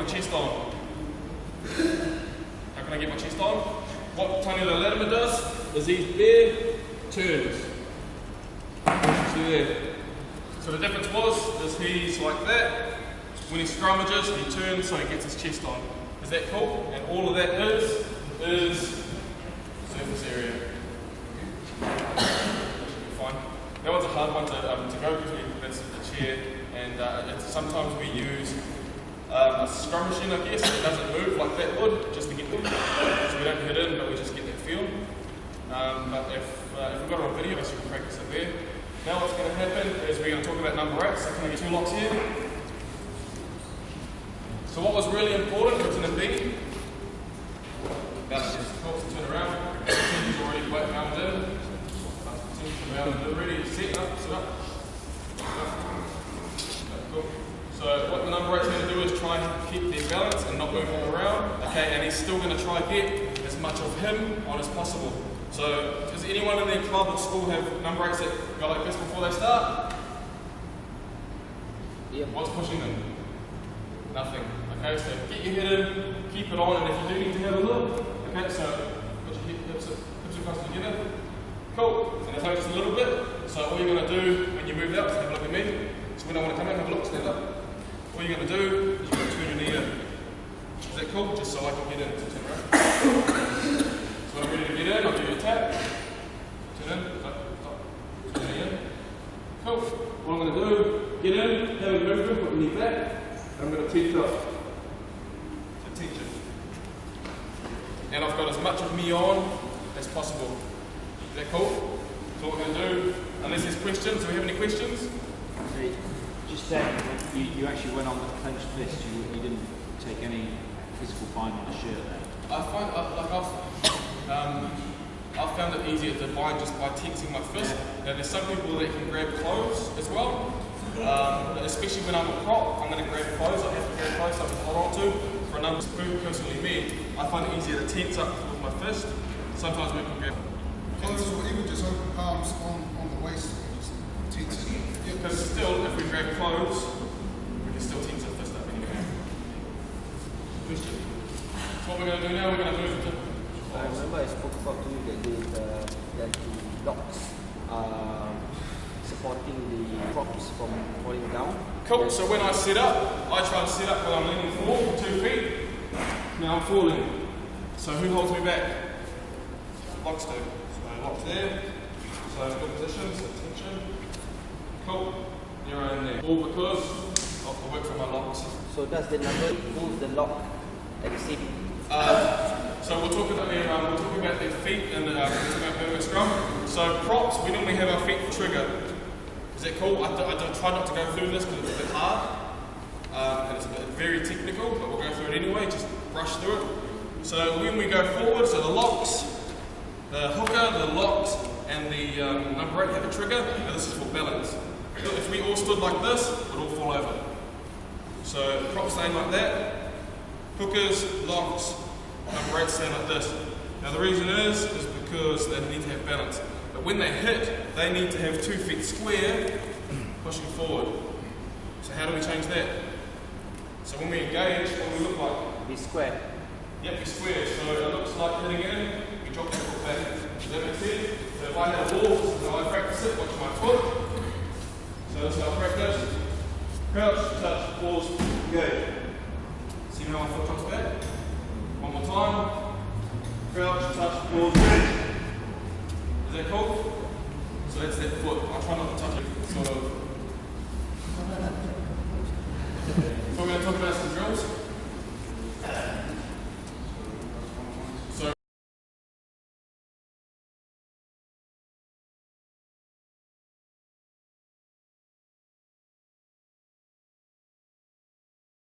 my chest on? How can I get my chest on? What Tony the Latimer does is he bare turns. See there. So the difference is he's like that. When he scrummages, he turns so he gets his chest on. Is that cool? And all of that is surface area. Fine. That one's a hard one to go because that's the chair, and sometimes we use a scrum machine, I guess, that doesn't move like that would, just to get the so we don't hit in, but we just get that feel. But if we've got it on video, so we can practice it there. Now what's going to happen is we're going to talk about number 8, so can I get 2 locks here? So what was really important, it's in a B. That's just turn around. He's already quite round in. Ready, set up, set up. Cool. So what the number 8 is going to do is try and keep their balance and not move them around. Okay, and he's still going to try and get as much of him on as possible. So does anyone in their club or school have number 8s that go like this before they start? Yeah. What's pushing them? Nothing. Okay, so get your head in, keep it on, and if you do need to have a look, okay, so put your hips across together. Cool. And if just a little bit, so all you're going to do when you move out is have a look at me. So when I want to come in, have a look, stand up. All you're going to do is you're going to turn your knee in. Is that cool? Just so I can get in. So turn around. So when I'm ready to get in, I'll do your tap. Turn in, stop, turn your knee in. Cool. What I'm going to do, get in, have a movement, put the knee back. I'm going to teach up. So teach it. And I've got as much of me on as possible. Is that cool? So what we're going to do, unless there's questions, do we have any questions? Just saying, you actually went on the clenched fist, you didn't take any physical bind on the shirt there. I've found it easier to bind just by tensing my fist. Now there's some people that can grab clothes as well, especially when I'm a prop, I'm going to grab clothes, I have to grab clothes so I can hold on to. For a number of personally me, I find it easier to tense up with my fist. Sometimes we can grab clothes or even just open palms on the waist, just tense it. Yeah, because still, if we grab clothes, we can still tense our fist up anyway. Question. So what we're going to do now, we're going to move to... I remember I spoke about you that the locks supporting the props from falling down. Cool, so when I set up, I try and set up while I'm leaning forward, 2 feet. Now I'm falling. So who holds me back? Locks do. So locks there. So good position, so tension. Cool. You're in there. All because of the work from my locks. So does the number move the lock at the same? So we'll talk about their feet and we'll talk about Burger Scrum. So props, we normally have our feet trigger. Is that cool? I try not to go through this because it's a bit hard. And it's very technical, but we'll go through it anyway, just brush through it. So when we go forward, so the locks, the hooker, the locks, and the number 8 have a trigger, and this is for balance. If we all stood like this, we'd all fall over. So props staying like that, hookers, locks, number 8 staying like this. Now the reason is because they need to have balance. But when they hit, they need to have 2 feet square, pushing forward. So how do we change that? So when we engage, what do we look like? Be square. Yep, be square. So it looks like hitting in, we drop the foot back. Does that make sense? So if I had a wall, this is how I practice it, watch my foot. So this is how I practice. Crouch, touch, pause, engage. See how my foot comes back? One more time. Crouch, touch, pause, engage. Is that cool? So that's that foot. I try not to touch it, sort of. So we're going to talk about some drills.